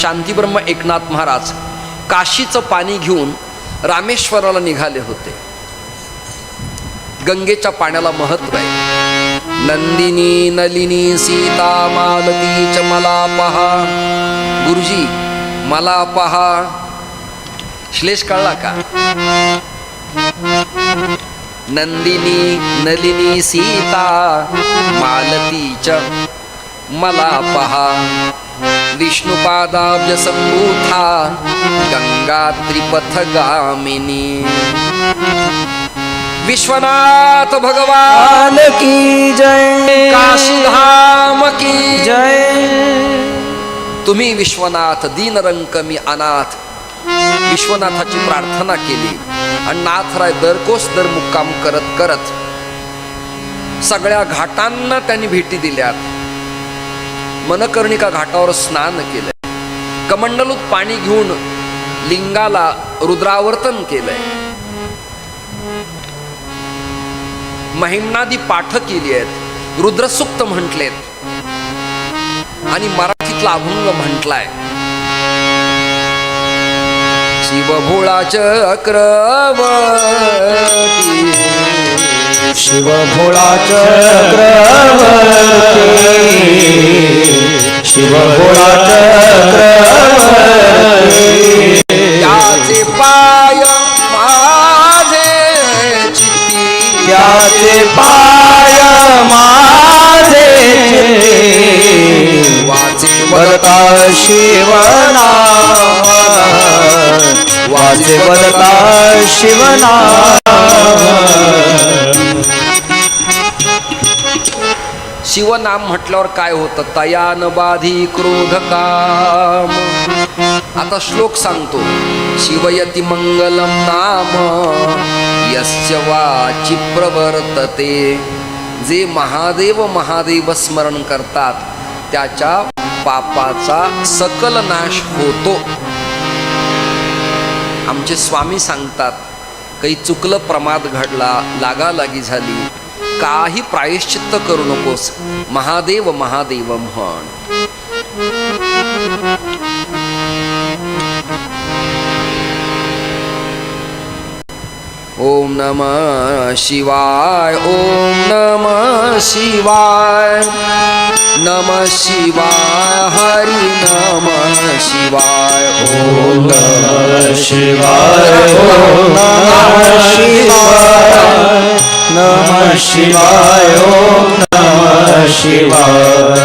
शांतीब्रह्म एकनाथ महाराज काशीचं पाणी घेऊन रामेश्वराला निघाले होते. गंगेच्या पाण्याला महत्व आहे. नंदिनी नलिनी सीता मालती च मला पहा. गुरुजी मला पहा, श्लेष कळला का? नंदिनी नलिनी सीता मालती च मला पहा. विष्णुपादाब्ज संभूता गंगा त्रिपथगामिनी. विश्वनाथ भगवान की जय, काशीधाम की जय. तुम्ही विश्वनाथ, दीनरंक मी अनाथ. विश्वनाथाची प्रार्थना केली आणि नाथराय दरकोस दर मुक्काम करत करत सगळ्या घाटांना त्यांनी भेटी दिल्यात. मनकर्णिका घाटावर स्नान केलंय. कमंडलूत पाणी घेऊन लिंगाला रुद्रावर्तन केलंय. महिम्नादी पाठ केली आहेत. रुद्रसूक्त म्हटलेत आणि मराठीतला अभंग म्हटलाय. शिवभोळा चक्रवर्ती, शिवभोळा चक्रवर्ती, शिवभोळा चक्रवर्ती. त्याचे पाय माझे चित्ती, त्याचे पाय माझे चित्ती. वाचे बलता शिवनाम, वाचे बलता शिवनाम. शिवनाम म्हटल्यावर काय होतं? तयान बाधी क्रोध काम. आता श्लोक सांगतो. शिवयती मंगलम नाम यस्य वाची प्रवर्तते. जे महादेव महादेव स्मरण करतात त्याच्या पापाचा सकल नाश होतो. आमचे स्वामी सांगतात, काही चुकलं, प्रमाद घडला, लागालागी झाली, काही प्रायश्चित्त करू नकोस, महादेव महादेव म्हण. ओम नमः शिवाय, ओम नमः शिवाय, नमः शिवाय, हरि नमः शिवाय. ओम नमः शिवाय, ओम नमः शिवाय, नमः शिवाय, ओम नमः शिवाय.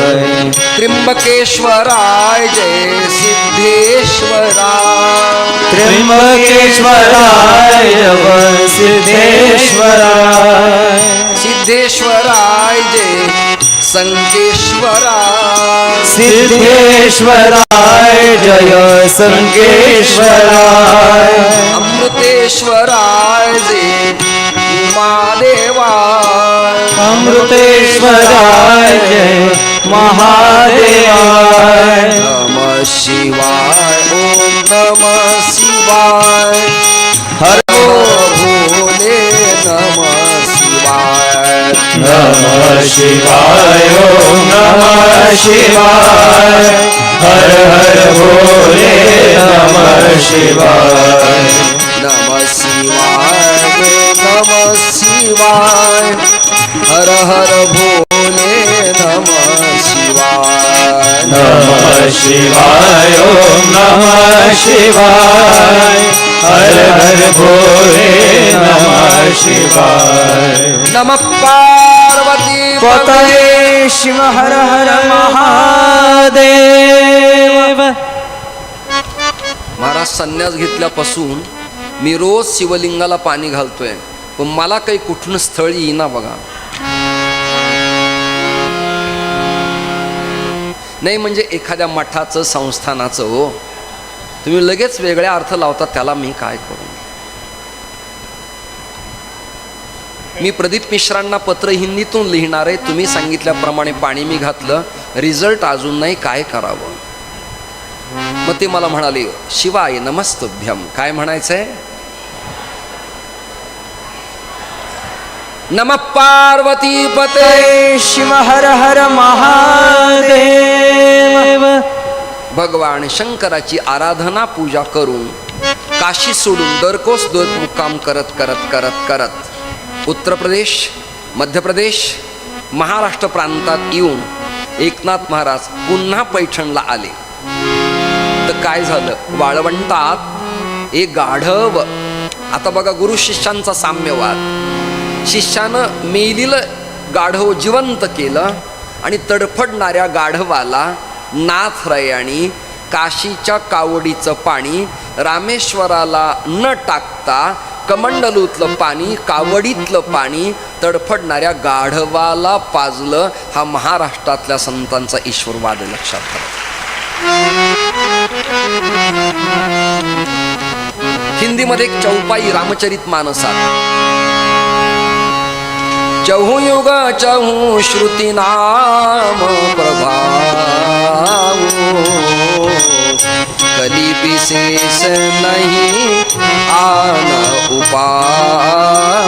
त्र्यंबकेश्वराय जय सिद्धेश्वराय. त्र्यंबकेश्वराय जय सिद्धेश्वराय. सिद्धेश्वराय जय संकेश्वराय. सिद्धेश्वराय जय संकेश्वराय. अमृतेश्वराय जय उमादेवा. अमृतेश्वराय जय महादेवाय. नमः शिवाय, ओम नमः शिवाय, हर भोले नमः शिवाय. नमः शिवाय, ओम नमः शिवाय, हर हर भोले नमः शिवाय. नमः शिवाय, नमः शिवाय, हर हर भोले नमः शिवाय. नमः शिवाय, ओम नमः शिवाय, हर हर भोले नमः शिवाय. नमः पार्वती पतये शिव हर हर महादेव. महाराज संन्यास घेतल्यापासून मी रोज शिवलिंगाला पाणी घालतोय, पण मला काही कुठून स्थळ येईना बघा. नाही म्हणजे एखाद्या मठाचं, संस्थानाचं हो, तुम्ही लगेच वेगळ्या अर्थ लावता, त्याला मी काय करू? मी प्रदीप मिश्रांना पत्र हिंदीतून लिहिणार आहे. तुम्ही सांगितल्याप्रमाणे पाणी मी घातलं, रिझल्ट अजून नाही, काय करावं? मग ते मला म्हणाले, शिवाय नमस्तुभ्यम. काय म्हणायचंय? नमः पार्वती पते शिव हर हर महादेव. भगवान शंकराची आराधना पूजा करून काशी सोडून दरकोस दोन मुक्काम करत करत करत करत उत्तर प्रदेश, मध्य प्रदेश, महाराष्ट्र प्रांतात येऊन एकनाथ महाराज पुन्हा पैठणला आले. तर काय झालं, वाळवंटात एक गाढव, आता बघा गुरु शिष्यांचा साम्यवाद, शिष्यानं मेलेलं गाढव जिवंत केलं आणि तडफडणाऱ्या गाढवाला नाथरायानी काशीच्या कावडीचं पाणी रामेश्वराला न टाकता कमंडलूतलं पाणी, कावडीतलं पाणी तडफडणाऱ्या गाढवाला पाजलं. हा महाराष्ट्रातल्या संतांचा ईश्वरवाद लक्षात ठेवा. हिंदीमध्ये एक चौपाई रामचरित मानसात, चहु युग चहु श्रुति नाम प्रभाव, कली विशेष नहीं आन उपाव.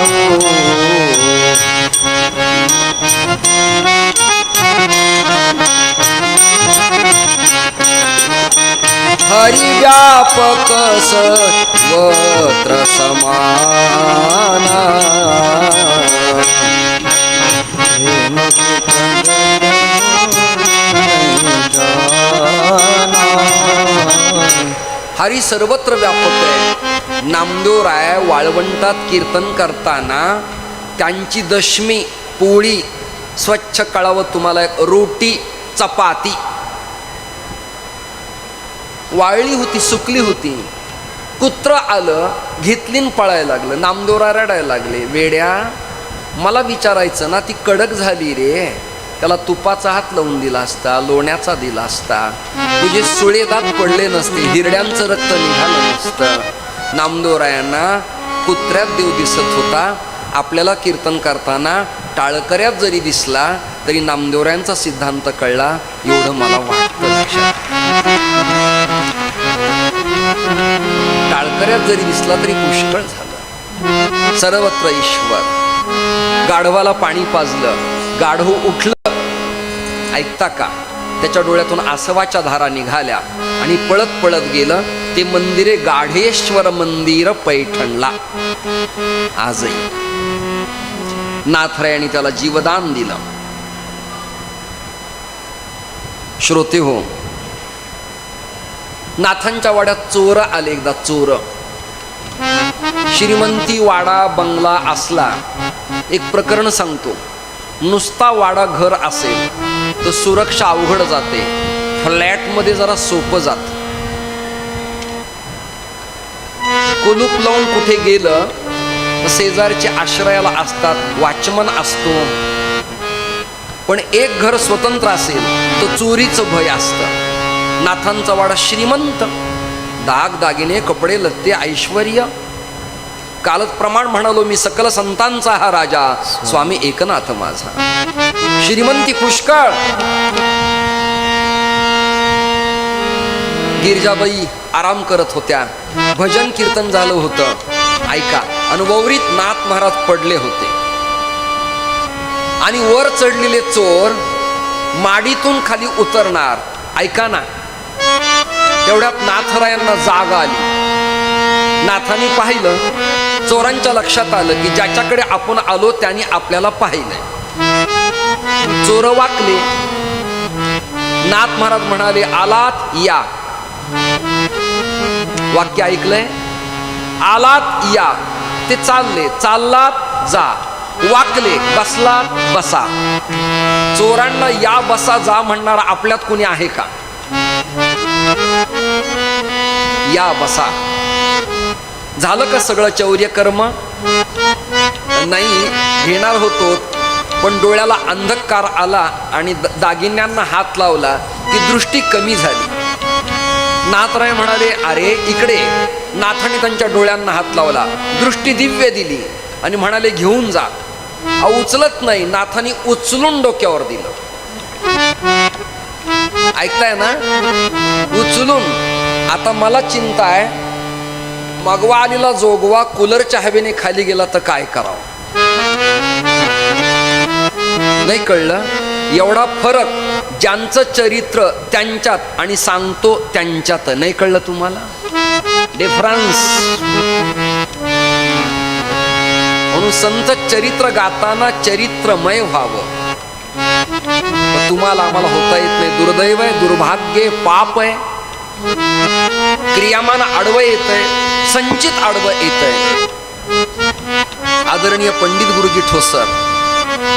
हरि व्यापक सर्वत्र समाना, हरी सर्वत्र व्यापक आहे. नामदेवराय वाळवंटात कीर्तन करताना त्यांची दशमी पोळी स्वच्छ कळावं तुम्हाला, एक रोटी चपाती वाळली होती, सुकली होती. कुत्र आलं, घेतलीन पळायला लागलं. नामदेवराय रडायला लागले, वेड्या मला विचारायचं ना, ती कडक झाली रे, त्याला तुपाचा हात लावून दिला असता, लोण्याचा दिला असता, तुझे सुळे दात पडले नसते, हिरड्यांचं रक्त निघालं नसतं. नामदेवरायांना कुत्र्यात देव दिसत होता. आपल्याला कीर्तन करताना टाळकऱ्यात जरी दिसला तरी नामदेवरायांचा सिद्धांत कळला, एवढं मला वाटतं लक्षात. टाळकऱ्यात जरी दिसला तरी पुष्कळ झालं. सर्वत्र ईश्वर. गाढवाला पाणी पाजलं, गाढव उठलं, ऐकता का, त्याच्या डोळ्यातून आसवाच्या धारा निघाल्या आणि पळत पळत गेलं. ते मंदिरे गाढेश्वर मंदिर पैठणला आजही. नाथरायाने त्याला जीवदान दिलं. श्रोते हो, नाथांच्या वाड्यात चोर आले एकदा. चोर, श्रीमंती वाडा बंगला असला, एक प्रकरण सांगतो. नुसता वाडा घर असेल तर सुरक्षा अवघड जाते, फ्लॅटमध्ये जरा सोपं जात. कुलूप लावून कुठे गेलं तर शेजारचे आश्रयाला असतात, वॉचमन असतो. पण एक घर स्वतंत्र असेल तर चोरीचं भय असतं. नाथांचा वाडा श्रीमंत, दाग दागिने, कपडे लत्ते, ऐश्वर्य. कालच प्रमाण म्हणालो मी, सकल संतांचा हा राजा, स्वामी एकनाथ माझा. श्रीमंती पुष्कळ. गिरजाबाई आराम करत होत्या, भजन कीर्तन झालं होतं. ऐका, अनुभवरीत नाथ महाराज पडले होते आणि वर चढलेले चोर माडीतून खाली उतरणार. ऐका ना, तेवढ्यात नाथरायांना जाग आली. नाथांनी पाहिलं, चोरांच्या लक्षात आलं की ज्याच्याकडे आपण आलो त्यांनी आपल्याला पाहिलंय. चोर वाकले. नाथ महाराज म्हणाले, आलात या. वाक्य ऐकलंय, आलात या. ते चालले, चाललात जा. वाकले, बसलात बसा. चोरांना या बसा जा म्हणणारा आपल्यात कुणी आहे का? या बसा. झालं का सगळं चौर्य कर्म? नाही, घेणार होतो पण डोळ्याला अंधकार आला आणि दागिन्यांना हात लावला की दृष्टी कमी झाली. नाथराय म्हणाले, अरे इकडे. नाथाने त्यांच्या डोळ्यांना हात लावला, दृष्टी दिव्य दिली आणि म्हणाले, घेऊन जा. उचलत नाही, नाथाने उचलून डोक्यावर दिलं. ऐकताय ना, उचलून. आता मला चिंता आहे, मगवा आलेला जोगवा कूलरच्या हवेने खाली गेला तर काय करावं? नाही कळलं. एवढा फरक ज्यांचं चरित्र त्यांच्यात आणि सांगतो त्यांच्यात. नाही कळलं तुम्हाला डिफरन्स? म्हणून संत चरित्र गाताना चरित्रमय व्हावं. तुम्हाला आम्हाला होता येत नाही. दुर्दैव आहे, दुर्भाग्य आहे, पाप आहे. क्रियामान आडवं येत आहे, संचित आडवं येत आहे. आदरणीय पंडित गुरुजी ठोसर,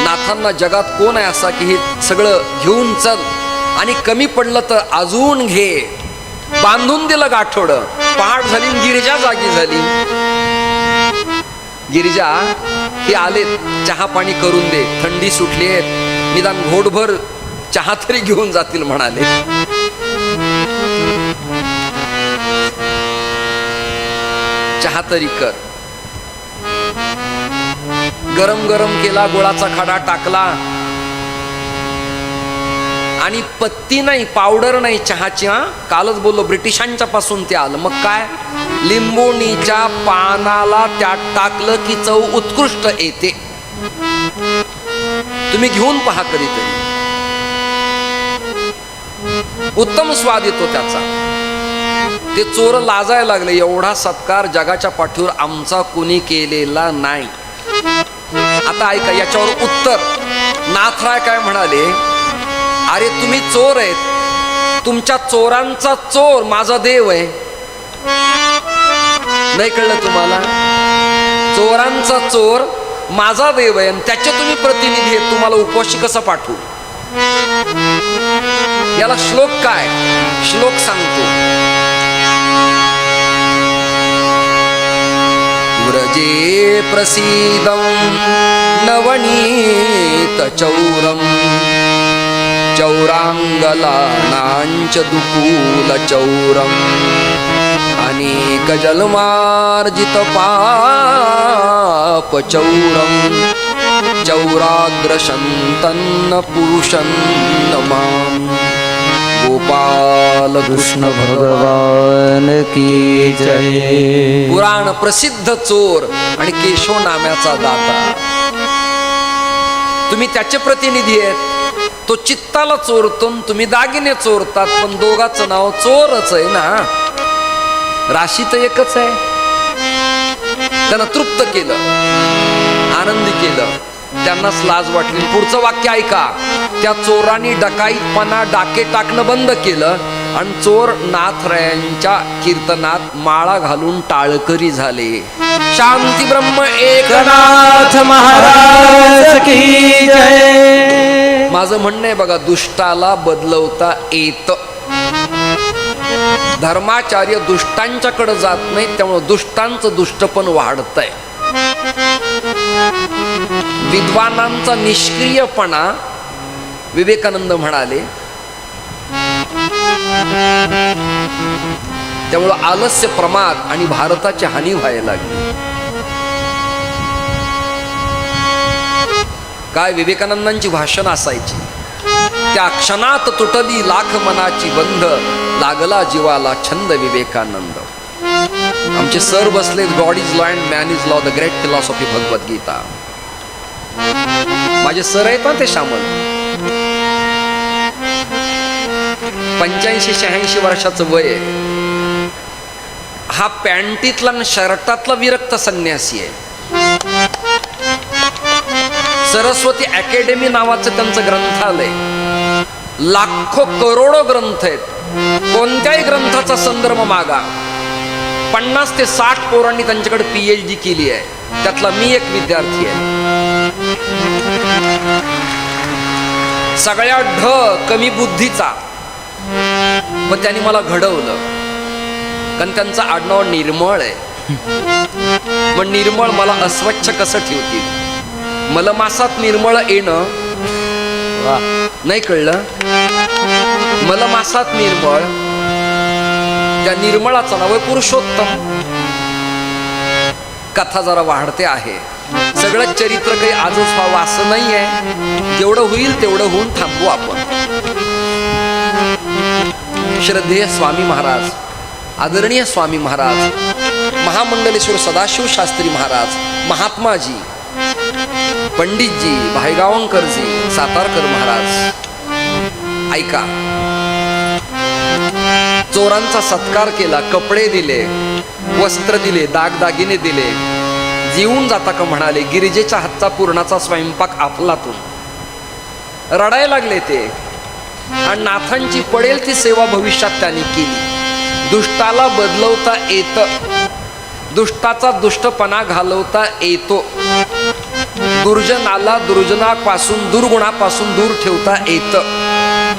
नाथांना जगात कोण आहे असा की हे सगळं घेऊन चल आणि कमी पडलं तर अजून घे. बांधून दिलं गाठोडं, पहाट झाली, गिरिजा जागी झाली. गिरिजा हे आलेत, चहा पाणी करून दे, थंडी सुटली आहे, निदान घोटभर चहा तरी घेऊन जातील म्हणाले. चहा तरी कर. गरम गरम केला, गोळाचा खडा टाकला आणि पत्ती नाही, पावडर नाही चहाची. कालच बोललो ब्रिटिशांच्या पासून ते आलं. मग काय, लिंबोणीच्या पानाला त्यात टाकलं की चव उत्कृष्ट येते. तुम्ही घेऊन पहा कधीतरी, उत्तम स्वाद येतो त्याचा. ते चोर लाजायला लागले, एवढा सत्कार जगाच्या पाठीवर आमचा कुणी केलेला नाही. आता ऐका याच्यावर उत्तर. नाथराय काय म्हणाले, अरे तुम्ही चोर आहेत, तुमच्या चोरांचा चोर माझा देव आहे. नाही कळलं तुम्हाला? चोरांचा चोर माझा देव आहे आणि त्याचे तुम्ही प्रतिनिधी आहेत, तुम्हाला उपवाशी कसं पाठवू? याला श्लोक काय? श्लोक सांगतो. व्रजे प्रसीदं नवनीत चौरम चौरांगलानांच दुकूल चौरम अनेक जन्मार्जित पाप चौरम चौराग्रशंतन्न पुरुषन्न माम. गोपाल कृष्ण भगवान की जय. पुराण प्रसिद्ध चोर आणि केशव नाम्याचा दाता, तुम्ही त्याचे प्रतिनिधी आहेत. तो चित्ताला चोरतो, तुम्ही दागिने चोरतात, पण दोघांचं नाव चोरच आहे ना. राशी तर एकच आहे. त्यांना तृप्त केलं, आनंदी केलं, त्यांनाच लाज वाटली. पुढचं वाक्य ऐका. त्या चोरांनी डकाईतपणा, डाके टाकणं बंद केलं आणि चोर नाथरायांच्या कीर्तनात माळा घालून टाळकरी झाले. शांती ब्रह्म एकनाथ महाराज की जय. माझं म्हणणं आहे बघा, दुष्टाला बदलवता येत. धर्माचार्य दुष्टांच्याकडे जात नाही, त्यामुळे दुष्टांचं दुष्टपण वाढतंय. विद्वानांचा निष्क्रियपणा, विवेकानंद म्हणाले, त्यामुळं आलस्य, प्रमाद आणि भारताची हानी व्हायला लागली. काय विवेकानंदांची भाषण असायची. त्या क्षणात तुटली लाख मनाची बंध, लागला जीवाला छंद विवेकानंद. आमचे सर बसले, God is law and man is law, the great philosophy Bhagavad Gita. माझे सर आहेत ना ते श्यामल, 85-86 वर्षाचं वय आहे. हा पॅन्टीतला आणि शर्टातला विरक्त संन्यासी आहे. सरस्वती अकॅडमी नावाचं त्यांचं ग्रंथालय, लाखो करोडो ग्रंथ आहेत. कोणत्याही ग्रंथाचा संदर्भ मागा. 50 ते 60 पोरांनी त्यांच्याकडे PhD केली आहे, त्यातला मी एक विद्यार्थी आहे. सगळ्या कमी बुद्धीचा, पण त्यांनी मला घडवलं. कारण त्यांचं आडनाव निर्मळ आहे. मग निर्मळ मला अस्वच्छ कसं ठेवतील? मलमासात निर्मळ येणं नाही कळलं? मलमासात निर्मळ, त्या निर्मळाचं नाव आहे पुरुषोत्तम. कथा जरा वाढते आहे. सगळं चरित्र काही आजच व्हावं असं नाही आहे. जेवढं होईल तेवढं होऊन थांबू आपण. श्रद्धेय स्वामी महाराज, आदरणीय स्वामी महाराज, महामंडलेश्वर सदाशिव शास्त्री महाराज, महात्माजी, पंडितजी, भाईगावकरजी, सातारकर महाराज, ऐका, चोरांचा सत्कार केला, कपडे दिले, वस्त्र दिले, दागदागिने दिले, जीवन जाता का म्हणाले, गिरिजेच्या हातचा पूर्णाचा स्वयंपाक आपलातून. रडायला लागले ते. आणि नाथांची पडेल ती सेवा भविष्यात त्यांनी केली. दुष्टाला बदलवता येतं, दुष्टाचा दुष्टपणा घालवता येतो, दुर्जनाला दुर्जनापासून दुर्गुणापासून दूर ठेवता येतं.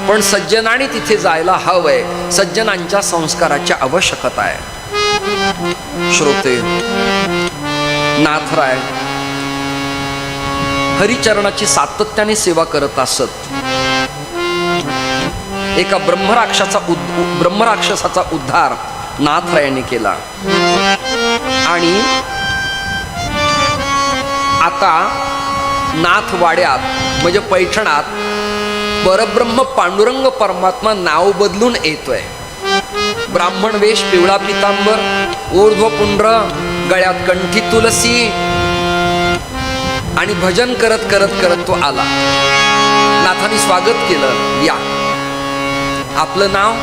पण सज्जनाने तिथे जायला हवंय. सज्जनांच्या संस्काराची आवश्यकता आहे. श्रोते, नाथराय हरिचरणाची सातत्याने सेवा करत असत. एका ब्रह्मराक्षसाचा उद्धार नाथरायाने केला. आणि आता नाथवाड्यात म्हणजे पैठणात परब्रह्म पांडुरंग परमात्मा नाव बदलून येतोय. ब्राह्मण वेश, पिवळा पितांबर, ऊर्ध्व पुंड्र, गळ्यात कंठी तुलसी, आणि भजन करत करत करत तो आला. नाथांनी स्वागत केलं. या, आपलं नाव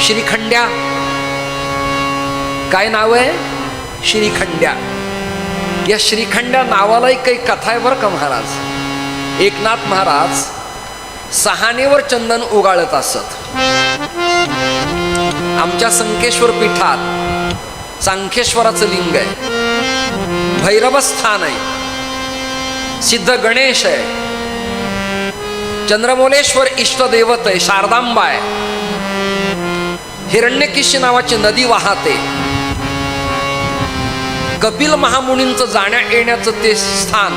श्रीखंड्या. काय नाव आहे? श्रीखंड्या. या श्रीखंड्या नावाला एक काही कथा आहे बरं का महाराज. एकनाथ महाराज सहानेवर चंदन उगाळत असत. आमच्या संकेश्वर पीठात सांखेश्वराचं लिंग आहे, भैरवस्थान आहे, सिद्ध गणेश आहे, चंद्रमौलेश्वर इष्टदैवत आहे, शारदांबा आहे, हिरण्यकेशी नावाची नदी वाहते. कपिल महामुनींचं जाण्या येण्याचं ते स्थान,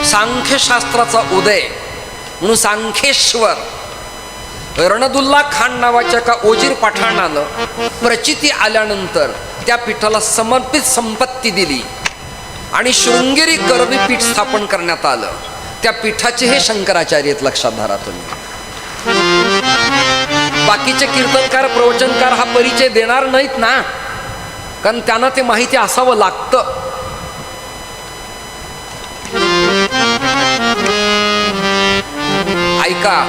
सांख्यशास्त्राचा उदय म्हणून सांखेश्वर. रणदुल्ला खान नावाच्या का ओजीर पठाणानं प्रचिती आल्यानंतर त्या पीठाला समर्पित संपत्ती दिली आणि शृंगेरी करवी पीठ स्थापन करण्यात आलं. त्या पीठाचे हे शंकराचार्य आहेत, लक्षात धरा तुम्ही. बाकीचे कीर्तनकार, प्रवचनकार हा परिचय देणार नाहीत ना, कारण त्यांना ते माहिती असावं लागतं. ऐका,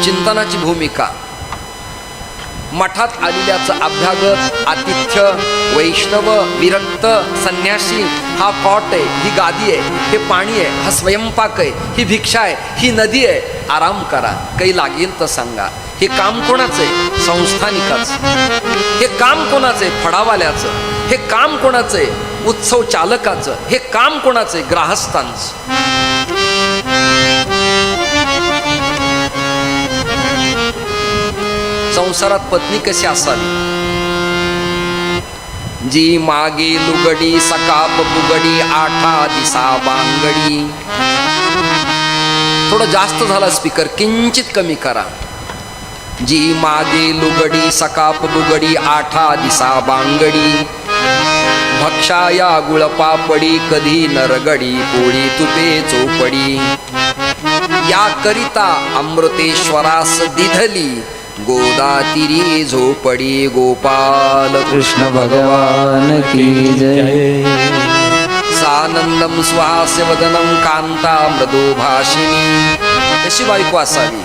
चिंतनाची भूमिका. मठात आलेल्याचं अभ्यागत, आतिथ्य, वैष्णव, विरक्त, संन्यासी, हा कॉट आहे, ही गादी आहे, हे पाणी आहे, हा स्वयंपाक आहे, ही भिक्षा आहे, ही नदी आहे. आराम करा, काही लागेल तर सांगा. हे काम कोणाचं आहे? संस्थानिकाचं. हे काम कोणाचं आहे? फडावाल्याचं. हे काम कोणाचं आहे? उत्सव चालकाचं. हे काम कोणाचं आहे? ग्राहस्थांचं. संसारात पत्नी कशी असावी? जी मागे लुगडी, सकाप बुगडी, आठा दिसा बांगडी. थोडं जास्त झाला स्पीकर, किंचित कमी करा. जी मागे लुगडी, सकाप बुगडी, आठा दिसा बांगडी. भक्षाया गुळपापडी, कधी नरगडी, पोळी तुपे चोपडी. या करिता अमृतेश्वरास दिधली, गोदातिरी झोपडी. गोपाल कृष्ण भगवान की जय. सानंदम सुहास्य वदनम कांता मृदू भाषिणी. कशी बायको असावी?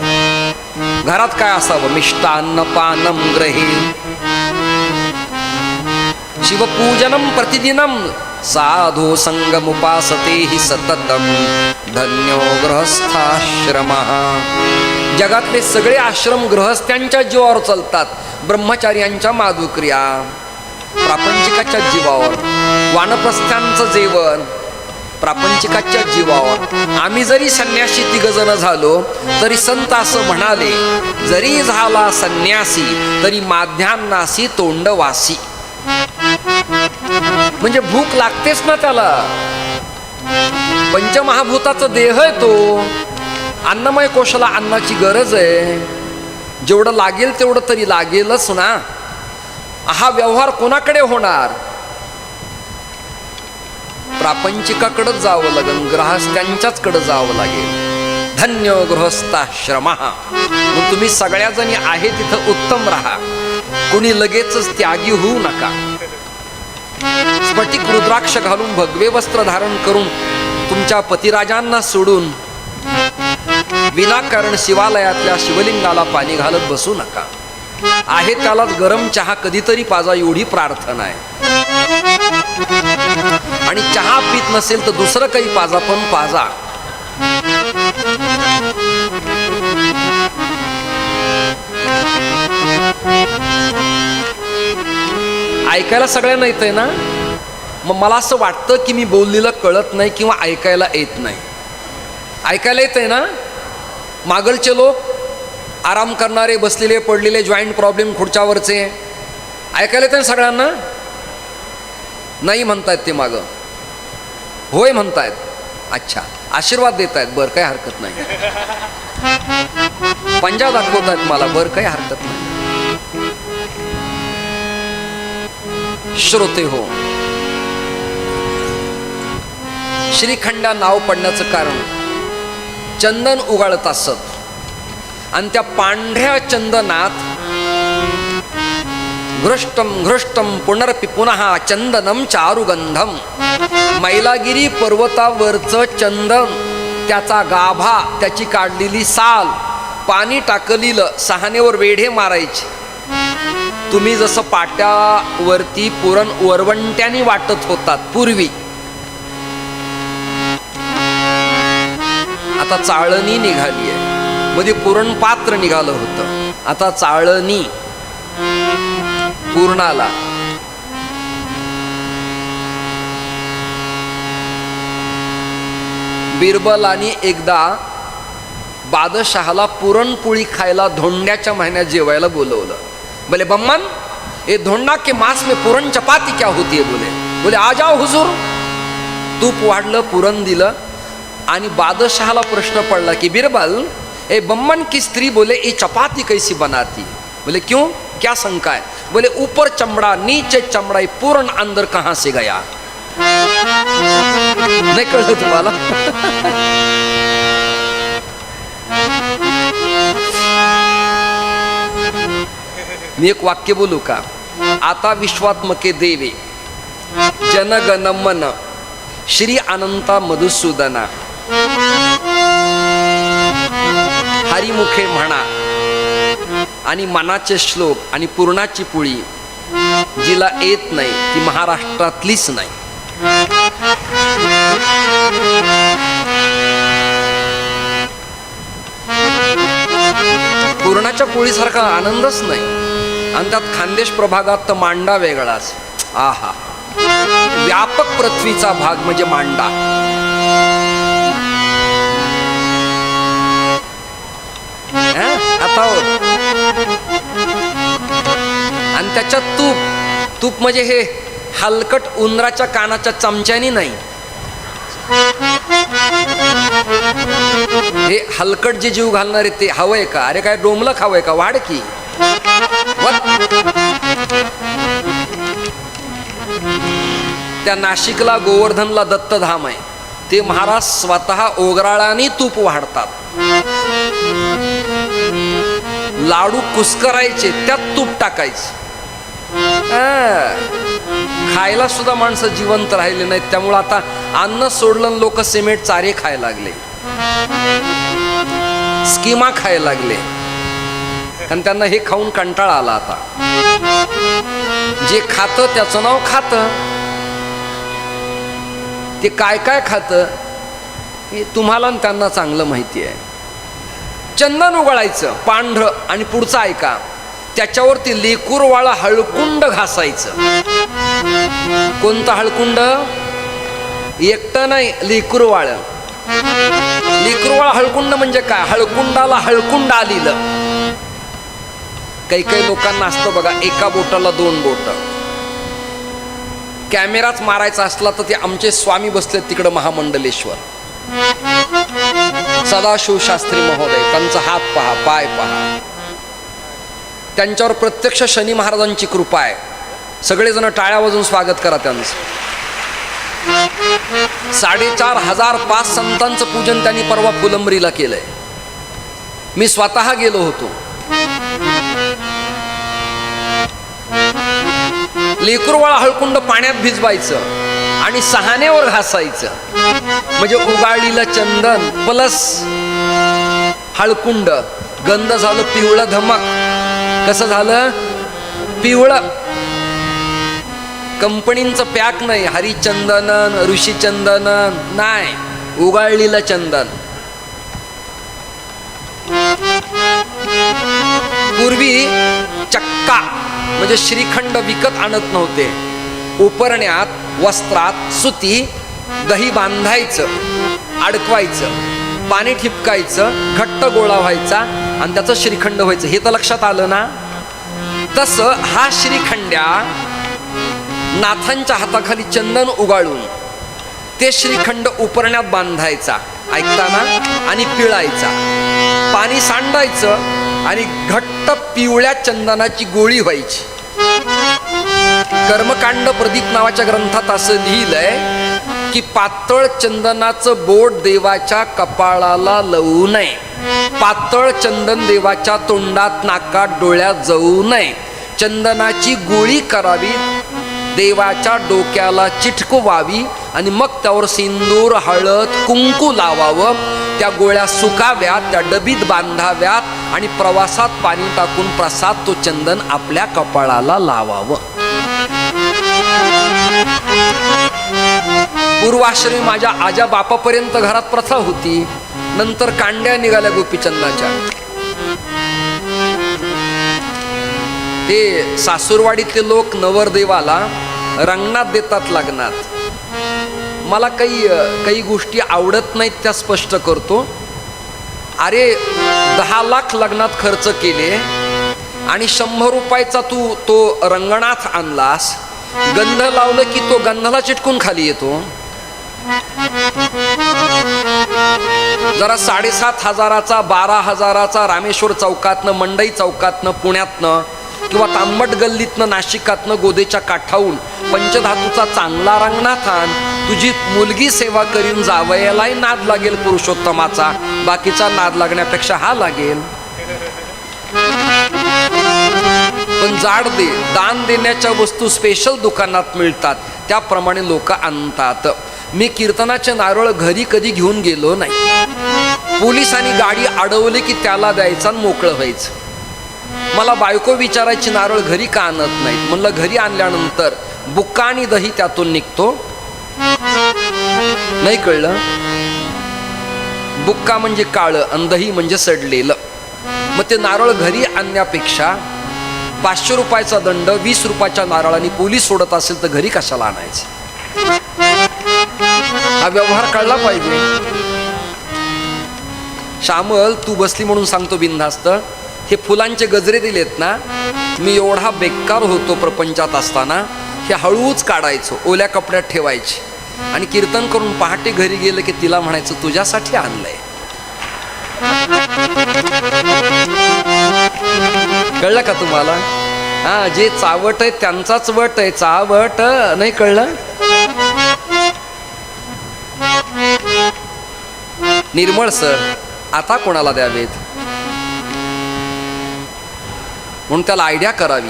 घरात काय असावं? मिष्टान्न पानम ग्रहे, शिवपूजनम प्रतिदिनम, साधो संगमुपासते हि सततम, धन्यो गृहस्थाश्रमः. जगातले सगळे आश्रम गृहस्थांच्या जीवावर चालतात. ब्रह्मचार्यांच्या माधुक्रिया, प्रापंचिकाच्या जीवावर. वानप्रस्थांचं जेवण प्रापंचिकाच्या जीवावर. आम्ही जरी संन्यासी तिघजण झालो तरी संत असं म्हणाले, जरी झाला संन्यासी तरी माध्यान्नासी तोंडवासी. म्हणजे भूक लागतेच ना त्याला. पंचमहाभूताचा देह आहे तो. अन्नमय कोशाला अन्नाची गरज आहे. जेवढं लागेल तेवढं तरी लागेलच ना. हा व्यवहार कोणाकडे होणार? प्रापंचिकाकडे जावं लागेल, ग्रहस्थांच्याच कडे जावं लागेल. धन्य गृहस्थाश्रम. मग तुम्ही सगळ्या जणी आहे तिथं उत्तम राहा. कुणी लगेचच त्यागी होऊ नका. स्फटिक रुद्राक्ष घालून, भगवे वस्त्र धारण करून, तुमच्या पतिराजांना सोडून विनाकारण शिवालयातल्या शिवलिंगाला पाणी घालत बसू नका. आहे त्यालाच गरम चहा कधीतरी पाजा एवढी प्रार्थना आहे. आणि चहा पीत नसेल तर दुसरं काही पाजा पण पाजा. ऐकायला सगळ्यांना येतंय ना. मग मला असं वाटतं की मी बोललेलं कळत नाही किंवा ऐकायला येत नाही. ऐकायला येतंय ना. मागलचे लोक आराम करणारे, बसलेले, पडलेले, जॉईंट प्रॉब्लेम खुर्च्यावरचे, ऐकायला येतंय सगळ्यांना. नाही म्हणतायत ते मागं, होय म्हणतायत. अच्छा, आशीर्वाद देत आहेत, बरं काही हरकत नाही. पंजा दाखवत आहेत मला, बरं काही हरकत नाही. श्रोते हो, श्रीखंडा नाव पडण्याचं कारण चंदन उगाळत असत आणि त्या पांढऱ्या चंदनात घृष्टम घृष्टम पुनरपि पुनः चंदनम चारुगंधम. मैलागिरी पर्वतावरचं चंदन, त्याचा गाभा, त्याची काढलेली साल, पाणी टाकलेलं, सहानेवर वेढे मारायचे. तुम्ही जसं पाट्यावरती पुरण वरवंट्याने वाटत होतात पूर्वी, आता चाळणी निघाली आहे. मध्ये पुरण पात्र निघालं होतं, आता चाळणी पूर्णाला. बिरबलाने एकदा बादशहाला पुरणपोळी खायला धोंड्याच्या महिन्यात जेवायला बोलवलं. बोले बम्मन, ये धोंडा के मास में पुरण चपाती क्या होती है? बोले आ जाओ हुजूर. तूप वाढलं, पुरण दिलं आणि बादशहाला प्रश्न पडला की बिरबल, ए बम्मन की स्त्री बोले ये चपाती कैसी बनाती? बोले क्यों, क्या शंका है? बोले ऊपर चमड़ा नीचे चमड़ा, ये पूर्ण अंदर कहां से गया? नहीं कळलं तुम्हाला? मी एक वाक्य बोलू का? आता विश्वात्मके देवे जनगणमन श्री अनंता मधुसूदना हरिमुखे म्हणा आणि मनाचे श्लोक आणि पूर्णाची पुळी जिला येत नाही ती महाराष्ट्रातलीच नाही. पूर्णाच्या पोळीसारखा आनंदच नाही. आणि त्यात खानदेश प्रभागात तर मांडा वेगळाच. आहा, व्यापक पृथ्वीचा भाग म्हणजे मांडा. आता आणि त्याच्यात तूप. तूप म्हणजे हे हलकट उंदराच्या कानाच्या चमच्यानी नाही, हे हलकट जे जीव घालणारे ते हवंय का? अरे काय डोमलं खावंय का? वाढ की. त्या नाशिकला गोवर्धनला दत्तधाम आहे, ते महाराज स्वतः ओगराळाने तूप वाढतात. लाडू कुस्करायचे, त्यात तूप टाकायचं. खायला सुद्धा माणसं जिवंत राहिले नाहीत. त्यामुळे आता अन्न सोडलं, लोक सिमेंट चारे खायला लागले, स्कीमा खायला लागले, कारण त्यांना हे खाऊन कंटाळा आला. आता जे खातं त्याचं नाव खातं. ते काय काय खातं हे तुम्हाला आणि त्यांना चांगलं माहिती आहे. चंदन उगाळायचं पांढरं आणि पुढचं ऐका, त्याच्यावरती लेकूरवाळा हळकुंड घासायचं. कोणतं हळकुंड? एकटं नाही, लेकूरवाळ. लेकूरवाळा हळकुंड म्हणजे काय? हळकुंडाला हळकुंड आलेलं. काही काही लोकांना असतं बघा, एका बोटाला 2 बोट. कॅमेराच मारायचा असला तर ते आमचे स्वामी बसले तिकडं महामंडलेश्वर, सदाशिव शास्त्री महोदय. त्यांचा हात पहा, पाय पहा. त्यांच्यावर प्रत्यक्ष शनी महाराजांची कृपा आहे. सगळेजण टाळ्या वाजून स्वागत करा त्यांचं. 4500 संतांचं पूजन त्यांनी परवा फुलंब्रीला केलंय. मी स्वतः गेलो होतो. लेकरूवाळा हळकुंड पाण्यात भिजवायचं आणि सहानेवर घासायचं. म्हणजे उगाळलेलं चंदन प्लस हळकुंड, गंध झालं पिवळं धमक. कसं झालं? पिवळं. कंपनीचं पॅक नाही, हरिचंदन, ऋषीचंदन नाही, उगाळलेलं चंदन. पूर्वी चक्का म्हणजे श्रीखंड विकत आणत नव्हते. उपरण्यात, वस्त्रात सुती दही बांधायचं, अडकवायचं, पाणी ठिपकायचं, घट्ट गोळा व्हायचा आणि त्याचं श्रीखंड व्हायचं. हे तर लक्षात आलं ना? तसं हा श्रीखंड्या नाथांच्या हाताखाली चंदन उगाळून ते श्रीखंड उपरण्यात बांधायचा, ऐकताना, आणि पिळायचा, पाणी सांडायचं आणि घट्ट पिवळ्या चंदनाची गोळी व्हायची. कर्मकांड प्रदीप नावाच्या ग्रंथात असं लिहिलंय की पातळ चंदनाचं बोट देवाच्या कपाळाला लावू नये, पातळ चंदन देवाच्या तोंडात, नाकात, डोळ्यात जाऊ नये, चंदनाची गोळी करावी, देवाच्या डोक्याला चिटकवावी आणि मग त्यावर सिंदूर, हळद, कुंकू लावावं. त्या गोळ्या सुकाव्यात, त्या डबीत बांधाव्यात आणि प्रवासात पाणी टाकून प्रसाद तो चंदन आपल्या कपाळाला लावावं. पूर्वाश्रमी माझ्या आजा बापापर्यंत घरात प्रथा होती. नंतर कांड्या निघाल्या गोपीचंदाच्या. ते सासूरवाडीतले लोक नवरदेवाला रंगणात देतात लग्नात. मला काही गोष्टी आवडत नाहीत, त्या स्पष्ट करतो. अरे 10 लाख लग्नात खर्च केले आणि 100 रुपयाचा तू तो रंगणात आणलास, गंध लावलं की तो गंधाला चिटकून खाली येतो. जरा 7,500चा 12,000चा रामेश्वर चौकातनं, मंडई चौकातनं, पुण्यातनं किंवा तांबट गल्लीतनं, नाशिकातनं, गोदेच्या काठाहून पंचधातूचा चांगला रंगणात आण. तुझी मुलगी सेवा करीन, जावयालाही नाद लागेल पुरुषोत्तमाचा, बाकीचा नाद लागण्यापेक्षा हा लागेल. पण जाड दे. दान देण्याच्या वस्तू स्पेशल दुकानात मिळतात, त्याप्रमाणे लोक आणतात. मी कीर्तनाचे नारळ घरी कधी घेऊन गेलो नाही. पोलिसांनी गाडी अडवली की त्याला द्यायचं आणि मोकळं व्हायचं. मला बायको विचारायची नारळ घरी का आणत नाहीत. म्हणलं घरी आणल्यानंतर बुक्का आणि दही त्यातून निघतो. नाही कळलं? बुक्का म्हणजे काळं आणि दही म्हणजे सडलेलं. मग ते नारळ घरी आणण्यापेक्षा 500 रुपयाचा दंड 20 रुपयाच्या नारळाने पोलीस सोडत असेल तर घरी कशाला आणायचं? हा व्यवहार कळला पाहिजे. श्यामल, तू बसली म्हणून सांगतो बिनधास्त, हे फुलांचे गजरे दिलेत ना, मी एवढा बेकार होतो प्रपंचात असताना, हे हळूच काढायचो, ओल्या कपड्यात ठेवायचे आणि कीर्तन करून पहाटे घरी गेलं की तिला म्हणायचं तुझ्यासाठी आणलंय. कळलं का तुम्हाला? हा, जे चावट आहे त्यांचाच वट आहे, चावट नाही. कळलं? निर्मळ सर आता कोणाला द्यावेत म्हणून त्याला आयडिया करावी,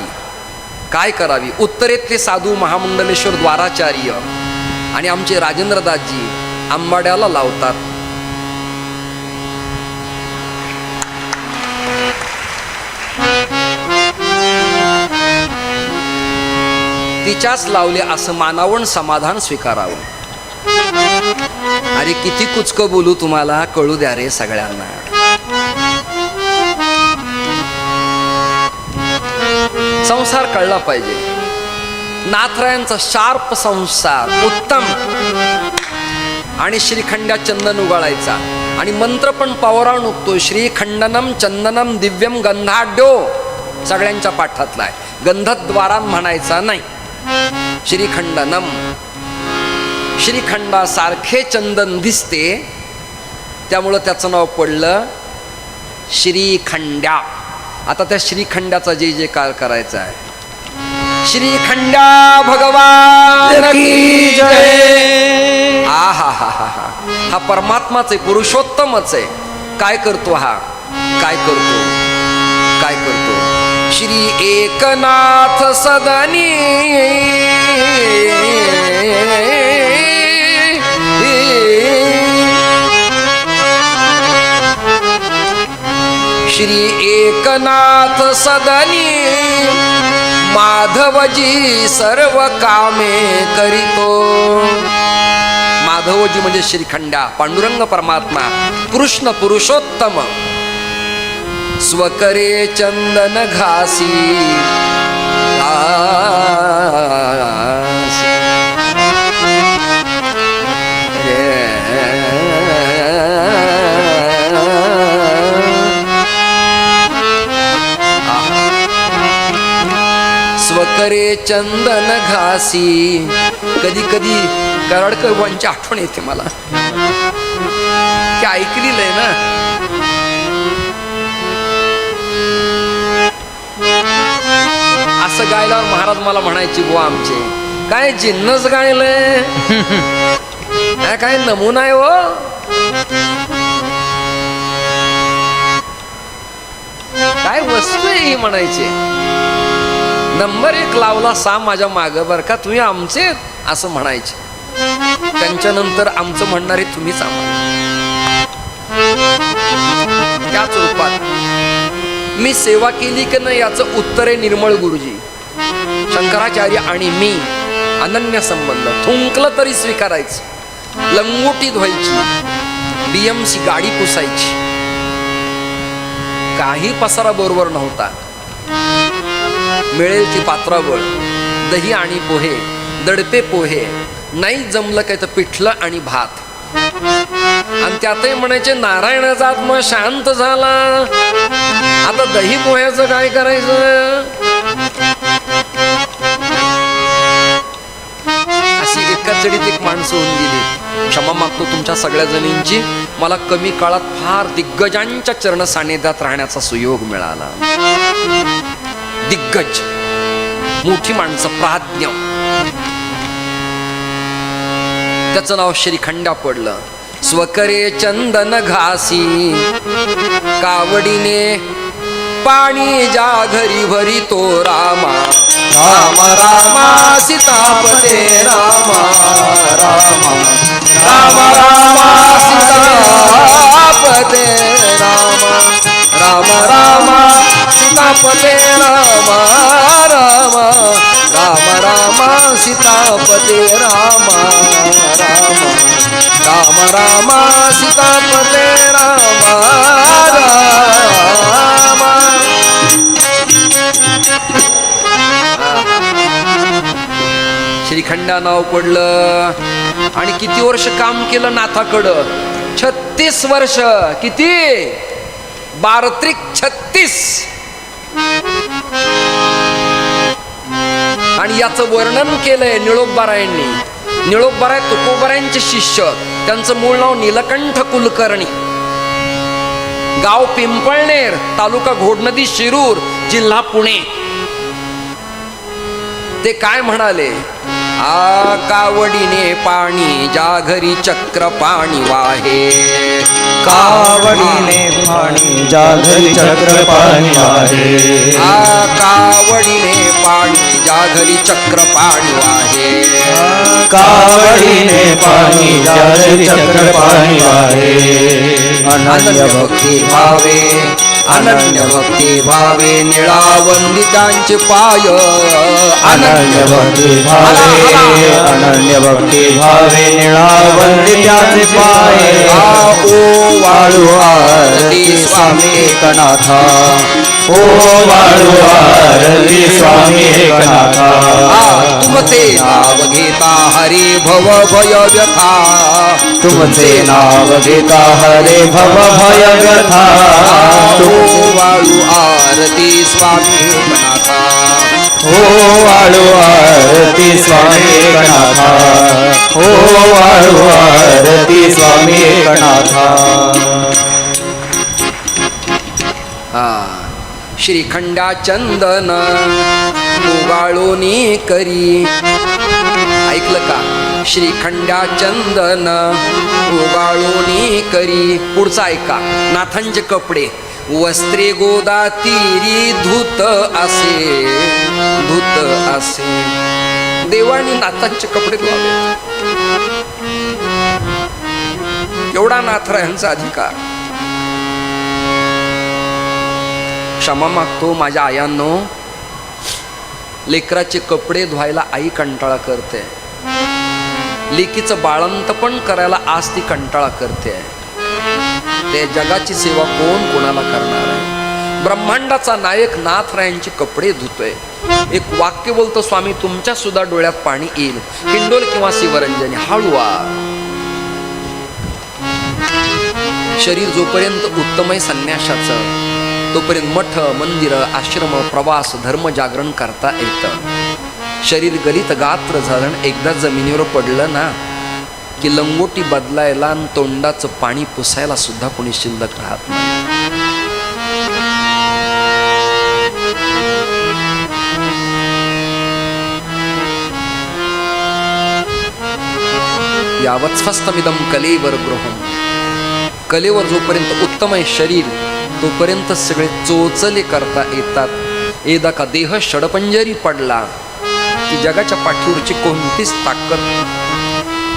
काय करावी. उत्तरेतले साधू महामंडलेश्वर द्वाराचार्य आणि आमचे राजेंद्रदासजी आंबाड्याला लावतात. तिच्याच लावले असं मानावं, समाधान स्वीकारावं. अरे किती कुचकं बोलू तुम्हाला, कळू द्या रे सगळ्यांना. संसार कळला पाहिजे. नाथरायांचा शार्प संसार उत्तम. आणि श्रीखंड्या चंदन उगाळायचा आणि मंत्र पण पौराणिक तो श्रीखंडनम चंदनम दिव्यम गंधाढ्यो सगळ्यांच्या पाठातला आहे. गंधद्वारा म्हणायचा नाही, श्रीखंडनम. श्रीखंडासारखे चंदन दिसते त्यामुळं त्याचं नाव पडलं श्रीखंड्या. आता त्या श्रीखंड्याचा जय जयकार करायचा आहे. श्रीखंड्या भगवान की जय. आहा हा हा हा, हा परमात्माच आहे, पुरुषोत्तमच आहे. काय करतो हा? काय करतो? काय करतो? श्री एकनाथ सदनी श्री एकनाथ सदनी माधवजी सर्व कामे करीतो. माधवजी म्हणजे श्रीखंडा, पांडुरंग परमात्मा, कृष्ण पुरुषोत्तम. स्वकरे चंदन घासी स्वकरे चंदन घासी. कधी कधी कराडकर बुवांची आठवण येते मला, की ऐकलेलं आहे ना. असं गायल्यावर महाराज मला म्हणायची, बुवा आमचे काय जिन्नस गायलंय, काय नमुना आहे हो. काय वस्तू आहे ही म्हणायचे. नंबर 1 लावला सा माझ्या माग बर का, तुम्ही आमचे असं म्हणायचे. त्यांच्यानंतर आमचं म्हणणारे तुम्हीच आम्हाला. त्याच रूपात मी सेवा केली की नाही याचं उत्तर आहे निर्मळ गुरुजी. शंकराचार्य आणि मी अनन्य संबंध. थुंकलं तरी स्वीकारायचं, लंगोटी धुवायची, BMC गाडी पुसायची, काही पसारा बरोबर नव्हता. मिळेल ती पात्रावळ, दही आणि पोहे, दडपे पोहे, नाही जमलं काय तर पिठलं आणि भात. आणि त्यातही म्हणायचे नारायणाचा आत्मा शांत झाला, आता दही पोह्याचं काय करायचं. अशी एका चढीत एक माणसं होऊन गेली. क्षमा मागतो तुमच्या सगळ्या जणींची. मला कमी काळात फार दिग्गजांच्या चरण सानिध्यात राहण्याचा सुयोग मिळाला. दिग्गज, मोठी माणसं, प्राज्ञ. त्याचं नाव श्रीखंडा पडलं. स्वकरे चंदन घासी कावडीने पाणी ज्या घरी भरी तो रामा. राम रामा सीतापते रामा. राम राम रामा सीतापते रामा. राम रामा सीतापते रामा. राम राम रामा सीतापते रामा. राम राम रामा सीतापते रामा. राम श्रीखंडा नाव पडलं. आणि किती वर्ष काम केलं नाथाकडं? 36 वर्ष. किती? 12×36. आणि याचं वर्णन केलंय निळोबारायांनी. निळोबाराय तुकोबारायांचे शिष्य. त्यांचं मूळ नाव नीलकंठ कुलकर्णी. गाव पिंपळनेर, तालुका घोडनदी, शिरूर, जिल्हा पुणे. ते काय म्हणाले? आ कावडीने पाणी ज्या घरी चक्र पाणी वाहे. कावडीने पाणी ज्या घरी चक्र पाणी वाहे. आ कावडीने पाणी ज्या घरी चक्र पाणी वाहे. कावडीने पाणी ज्या घरी चक्र पाणी वाहे. अनन्य भक्ती भावे, अनन्य भक्ती भावे निळा वंदितांचे पाय. अनन्य भक्ती भावे, अनन्य भक्ती भावे निळा वंदितांचे पाय. ओ वाळू आरती स्वामी एकनाथा. ओ वाळू आरती स्वामी एकनाथा. तुमचे नाव घेता हरी भव भय व्यथा. तुमचे नाव घेता हरे भव भय व्यथा. ओ वाळू आरती स्वामी एकनाथा. ओ वाळू आरती स्वामी एकनाथा. ओ वाळू आरती स्वामी एकनाथा. श्रीखंडा चंदन उगाळोनी करी. ऐकलं का? श्रीखंडा चंदन उगाळोनी करी. पुढचा ऐका. नाथांचे कपडे वस्त्रे गोदा तीरी धूत असे. धूत असे. देवानी नाथांचे कपडे धुवावे. एवढा नाथरायांचा अधिकार. क्षमा मागतो माझ्या आयांनो, लेकराचे कपडे धुवायला आई कंटाळा करते, लेकीचं बाळंत पण करायला आज ती कंटाळा करते. ते जगाची सेवा कोण कोणाला करणार आहे? ब्रह्मांडाचा नायक नाथरायांचे कपडे धुतोय. एक वाक्य बोलतो, स्वामी तुमच्या सुद्धा डोळ्यात पाणी येईल, हिंडोल किंवा शिवरंजनी हळूवा. शरीर जोपर्यंत उत्तम आहे संन्यासाचं, तोपर्यंत मठ मंदिर आश्रम प्रवास धर्म जागरण करता येतं. शरीर गलित गात्र झालं, एकदा जमिनीवर पडलं ना की लंगोटी बदलायला आणि तोंडाचं पाणी पुसायला सुद्धा कोणी शिल्लक राहत नाही. यावत् स्वस्थमिदं कलेवर गृहम्. कलेवर जोपर्यंत उत्तम आहे शरीर, तोपर्यंत सगळे चोचले करता येतात. एकदा का देह षडपंजरी पडला की जगाच्या पाठीवरची कोणतीच ताकद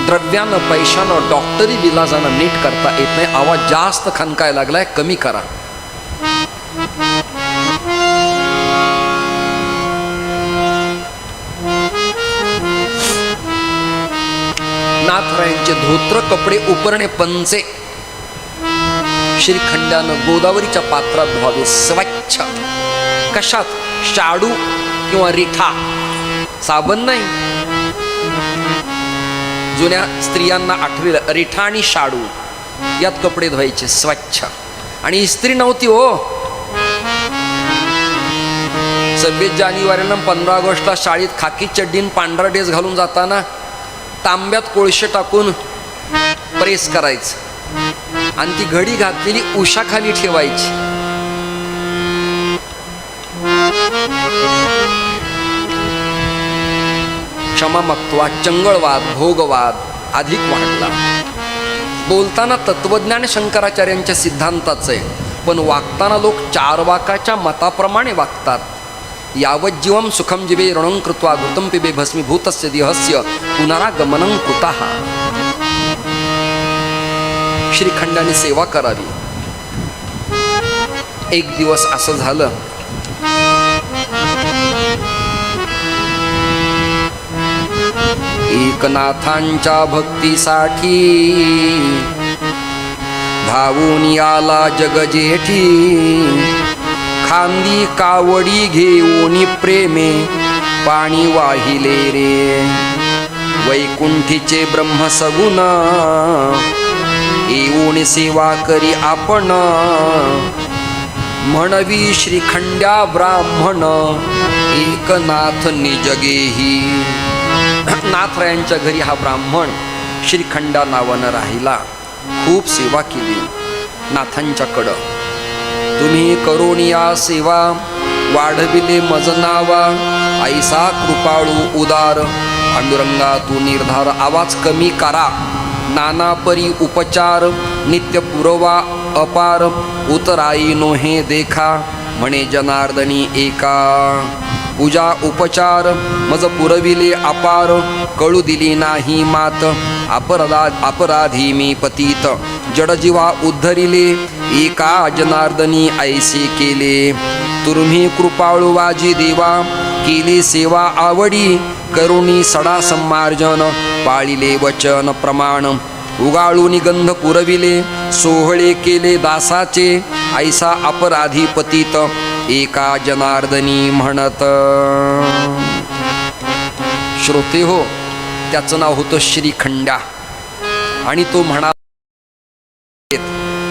द्रव्यानं पैशानं डॉक्टरी विलाजानं नीट करता येत नाही. आवाज जास्त खनकाय लागलाय, कमी करा. नाथरायांचे धोत्र कपडे उपरणे पंचे श्रीखंडानं गोदावरीच्या पात्रात धुवावे स्वच्छ. कशात? शाडू किंवा रिठा, साबण नाही. जुन्या स्त्रियांना आठवलेलं रिठा आणि शाडू यात कपडे धुवायचे स्वच्छ. आणि इस्त्री नव्हती हो. 26 जानेवारीला 15 ऑगस्टला शाळेत खाकी चड्डीन पांढरा ड्रेस घालून जाताना तांब्यात कोळशे टाकून प्रेस करायचं आणि ती घडी घातलेली उशाखाली ठेवायची. क्षमा मागतो. चंगळवाद भोगवाद अधिक वाढला. बोलताना तत्वज्ञान शंकराचार्यांच्या सिद्धांताचं आहे, पण वागताना लोक चार्वाकाच्या मताप्रमाणे वागतात. यावत् जीवम सुखम जिवे ऋणं कृत्वा घृतं पिबे भस्मीभूतस्य देहस्य पुनरागमनं कुतः. श्रीखंडाने सेवा करावी. एक दिवस असं झालं, एकनाथांच्या भक्तीसाठी धावून आला जगजेठी. खांदी कावडी घेऊन प्रेमे पाणी वाहिले रे. वैकुंठीचे ब्रह्मसगुण येऊन सेवा करी आपण. म्हणवी श्रीखंड्या ब्राह्मण एकनाथ निजगेही. नाथरायांच्या घरी हा ब्राह्मण श्रीखंडा नावानं राहिला. खूप सेवा केली नाथांच्याकडं. तुम्ही करोनिया सेवा वाढविले मज नावा. ऐसा कृपाळू उदार पांडुरंगा तू निर्धार. आवाज कमी करा. नाना परी उपचार नित्य पुरवा अपार. उतराई नोहे देखा म्हणे जनार्दनी एका. पूजा उपचार मज पुरविले अपार. कळू दिली नाही मात अपराधी मी पतीत. जडजीवा उद्धरिले एका जनार्दनी ऐसे केले. तुम्ही कृपाळू वाजी देवा केली सेवा आवडी. करुणी सडा संमार्जन पाळिले वचन प्रमाण. उगाळून गंध पुरविले सोहळे केले दासाचे. ऐसा अपराधी पतीत एका जनार्दनी म्हणत. श्रोते हो, त्याचं नाव होतं श्रीखंडा. आणि तो म्हणा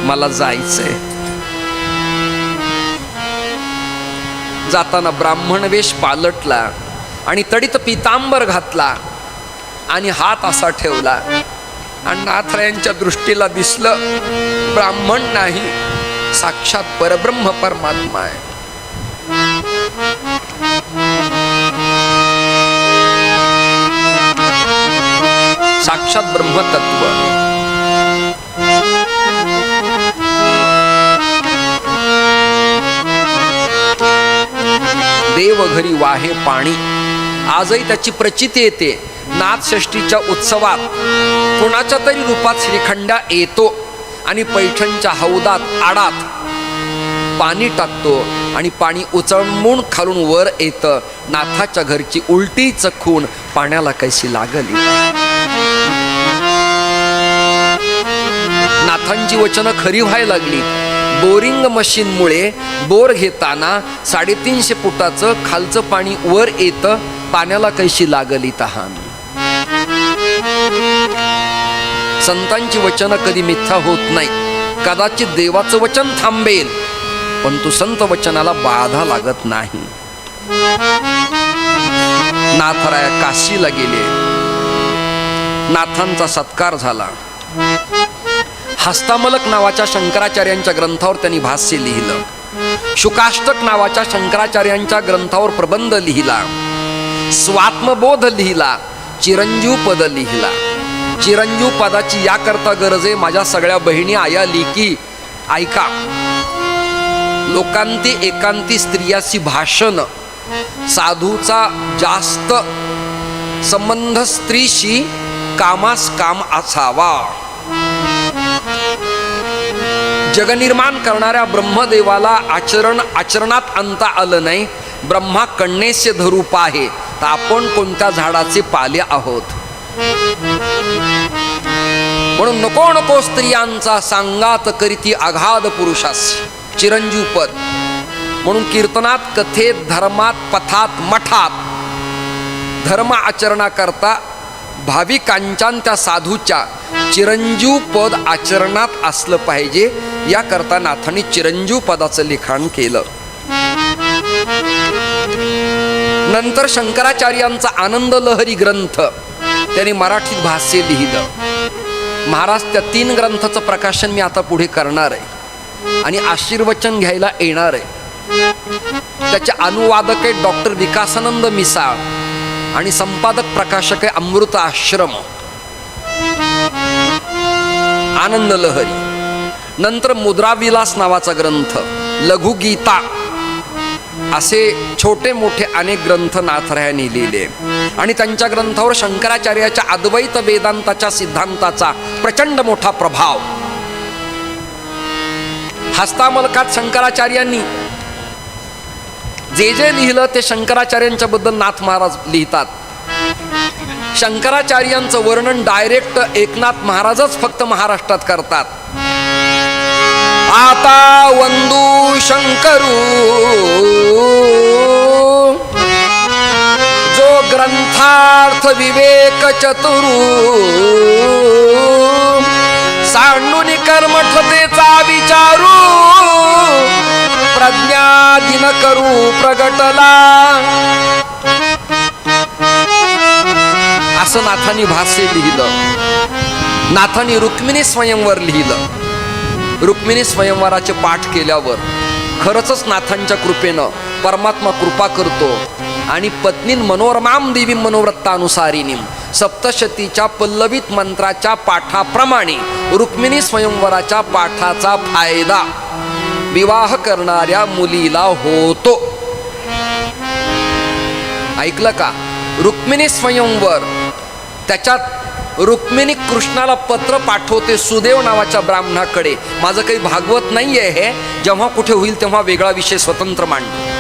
मला जायचंय. जाताना ब्राह्मण वेश पालटला आणि तडीत पितांबर घातला आणि हात असा ठेवला. आणि नाथरायांच्या दृष्टीला दिसलं ब्राह्मण नाही, साक्षात परब्रह्म परमात्मा आहे. साक्षात ब्रह्मतत्व. देवघरी वाहे पाणी. आजही त्याची प्रचिती येते. नाथषष्ठीच्या उत्सवात कोणाच्या तरी रूपात श्रीखंडा येतो आणि पैठणच्या हौदात आडात पाणी टाकतो आणि पाणी उचलून खालून वर येतं. नाथाच्या घरची उलटी चखून पाण्याला कैसी लागली. नाथांची वचनं खरी व्हायला लागली. बोरिंग मशीनमुळे बोर घेताना 350 फुटाचं खालचं पाणी वर येतं. पाण्याला कैशी लागली तहान. संतांची वचनं कधी मिथ्या होत नाही. कदाचित देवाचं वचन थांबेल, परंतु संत वचनाला बाधा लागत नाही. नाथराया काशीला गेले. नाथांचा सत्कार झाला. हस्तामलक नावाच्या शंकराचार्यांच्या ग्रंथावर त्यांनी भाष्य लिहिलं. शुकाष्टक नावाच्या शंकराचार्यांच्या ग्रंथावर प्रबंध लिहिला. स्वात्मबोध लिहिला. चिरंजीव पद लिहिला. चिरंजीव पदाची याकरता गरज आहे, माझ्या सगळ्या बहिणी आया लेकी ऐका. लोकांती एकांती स्त्रियाशी भाषण, साधूचा जास्त संबंध स्त्रीशी कामास काम असावा. जगनिर्माण करणाऱ्या ब्रह्मदेवाला आचरणात आणता आलं नाही. ब्रह्मा कण्णेस्य धरूप आहे, तर आपण कोणत्या झाडाचे पाले आहोत. म्हणून नको नको स्त्रियांचा सांगात करीती आघात पुरुषास. चिरंजीव पद. म्हणून कीर्तनात, कथेत, धर्मात, पथात, मठात धर्म आचरणा करता भाविकांच्या त्या साधूच्या चिरंजीव पद आचरणात असलं पाहिजे. याकरता नाथांनी चिरंजीव पदाचं लिखाण केलं. नंतर शंकराचार्यांचा आनंद लहरी ग्रंथ त्यांनी मराठीत भाष्य लिहिलं. महाराज, त्या 3 ग्रंथाचं प्रकाशन मी आता पुढे करणार आहे आणि आशीर्वचन घ्यायला येणार आहे. त्याचे अनुवादक आहे डॉक्टर विकासानंद मिसाळ आणि संपादक प्रकाशक आहे अमृत आश्रम. आनंद लहरी. नंतर मुद्राविलास नावाचा ग्रंथ, लघुगीता, असे छोटे मोठे अनेक ग्रंथ नाथरायांनी लिहिले. आणि त्यांच्या ग्रंथावर शंकराचार्याच्या अद्वैत वेदांताच्या सिद्धांताचा प्रचंड मोठा प्रभाव. हस्तामलकात शंकराचार्यांनी जे जे लिहिलं ते शंकराचार्यांच्या बद्दल नाथ महाराज लिहितात. शंकराचार्यांचं वर्णन डायरेक्ट एकनाथ महाराजच फक्त महाराष्ट्रात करतात. आता वंदू शंकरू जो ग्रंथार्थ विवेक चतुरू, सांडून कर्मठतेचा विचारू, प्रज्ञा दिन करू प्रगटला. असं नाथांनी भाष्य लिहिलं. नाथांनी रुक्मिणी स्वयंवर लिहिलं. रुक्मिणी स्वयंवराचे पाठ केल्यावर खरंच नाथांच्या कृपेनं परमात्मा कृपा करतो आणि पत्नीन मनोरमाम देवी मनोव्रत्तानुसारिणी सप्तशतीच्या पल्लवित मंत्राच्या पाठाप्रमाणे रुक्मिणी स्वयंवराच्या पाठाचा फायदा विवाह करणाऱ्या मुलीला होतो. ऐकलं का? रुक्मिणी स्वयंवर, त्याच्यात रुक्मिणी कृष्णाला पत्र पाठवते सुदेव नावाच्या ब्राह्मणाकडे. माझं काही भागवत नाहीये हे, जेव्हा कुठे होईल तेव्हा वेगळा विषय स्वतंत्र मांडतो.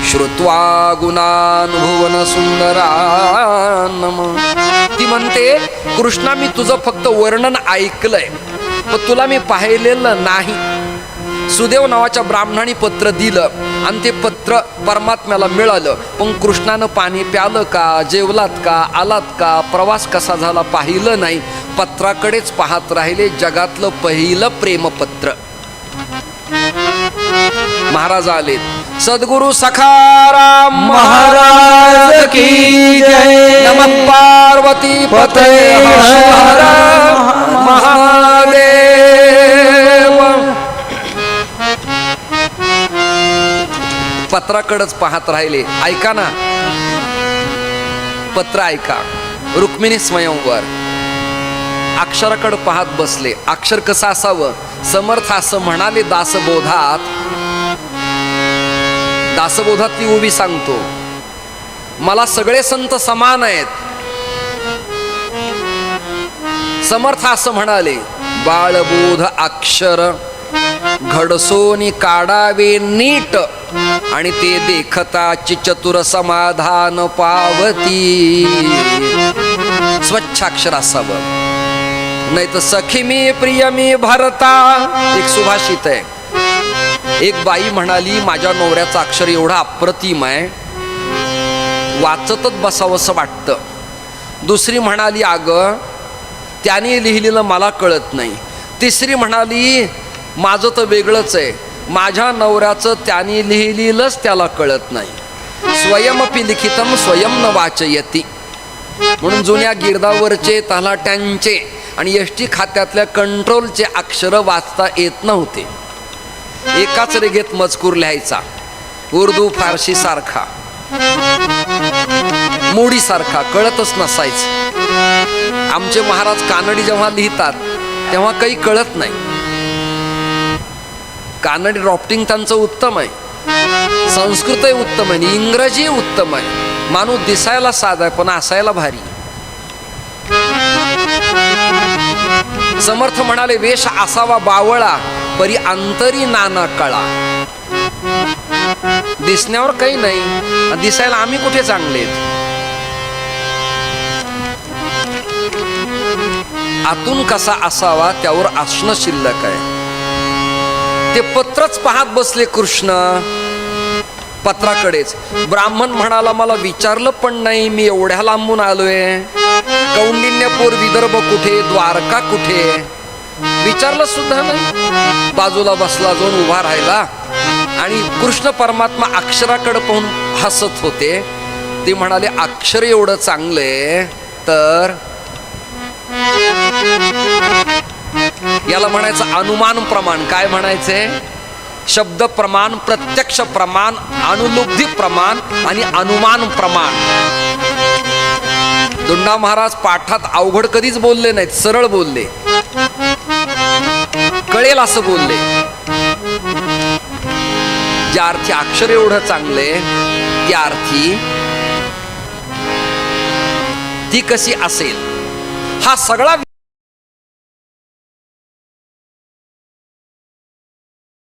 श्रुत्वा गुणानुभुवन सुंदरानम, ती म्हणते कृष्णा मी तुझं फक्त वर्णन ऐकलंय, पण तुला मी पाहिलेलं नाही. सुदेव नावाच्या ब्राह्मणाने पत्र दिलं आणि ते पत्र परमात्म्याला मिळालं, पण कृष्णानं पाणी प्यालं का, जेवलात का, आलात का, प्रवास कसा झाला पाहिलं नाही. पत्राकडेच पाहत राहिले. जगातलं पहिलं प्रेमपत्र. महाराज आलेत. सद्गुरु सखाराम महाराज की जय. नमः पार्वती पते हर महादेव. पत्राकडेच पाहत राहिले. ऐका ना, पत्र ऐका. रुक्मिणी स्वयंवर. अक्षराकडे पाहत बसले. अक्षर कसं असावं? समर्थ असं म्हणाले दासबोधात. दासबोधातली उभी सांगतो, मला सगळे संत समान आहेत. समर्थ असं म्हणाले बाळबोध अक्षर घडसोनी काढावे नीट आणि ते देखताची चतुर समाधान पावती. स्वच्छ अक्षर असावं, नाही तर सखी मी प्रिय मी भरता. एक सुभाषित आहे. एक बाई म्हणाली माझ्या नवऱ्याचं अक्षर एवढं अप्रतिम आहे, वाचतच बसावंसं वाटतं. दुसरी म्हणाली अगं त्याने लिहिलेलं मला कळत नाही. तिसरी म्हणाली माझं तर वेगळंच आहे, माझ्या नवऱ्याचं त्याने लिहिलेलंच त्याला कळत नाही. स्वयमपि लिखितम स्वयं न वाचयती. म्हणून जुन्या गिरदावरचे तलाट्यांचे आणि एसटी खात्यातल्या कंट्रोलचे अक्षर वाचता येत नव्हते. एकाच रेघेत मजकूर लिहायचा, उर्दू फारसी सारखा, मोडी सारखा, कळतच नसायचं. आमचे महाराज कानडी जेव्हा लिहितात तेव्हा काही कळत नाही. कानडी ड्रॉफ्टिंग त्यांचं उत्तम आहे, संस्कृतही उत्तम आहे, इंग्रजी उत्तम आहे. माणूस दिसायला साधा आहे पण असायला भारी. समर्थ म्हणाले वेश असावा बावळा परी अंतरी नाना कळा. दिसण्यावर काही नाही, दिसायला आम्ही कुठे चांगले. आतून कसा असावा त्यावर असणं शिल्लक आहे. ते पत्रच पाहत बसले कृष्ण पत्राकडेच. ब्राह्मण म्हणाला मला विचारलं पण नाही, मी एवढ्या लांबून आलोय. कौंडिन्यपूर विदर्भ कुठे, द्वारका कुठे, विचारलं सुद्धा नाही. बाजूला बसला, जाऊन उभा राहिला आणि कृष्ण परमात्मा अक्षराकडे पाहून हसत होते. ते म्हणाले अक्षर एवढं चांगलंय तर याला म्हणायचं अनुमान प्रमाण. काय म्हणायचंय? शब्द प्रमाण, प्रत्यक्ष प्रमाण, अनुलुब्धी प्रमाण आणि अनुमान प्रमाण. दुंडा महाराज पाठात अवघड कधीच बोलले नाहीत, सरळ बोलले, कळेल असं बोलले. ज्या अर्थी अक्षर एवढं चांगले त्या अर्थी ती कशी असेल. हा सगळा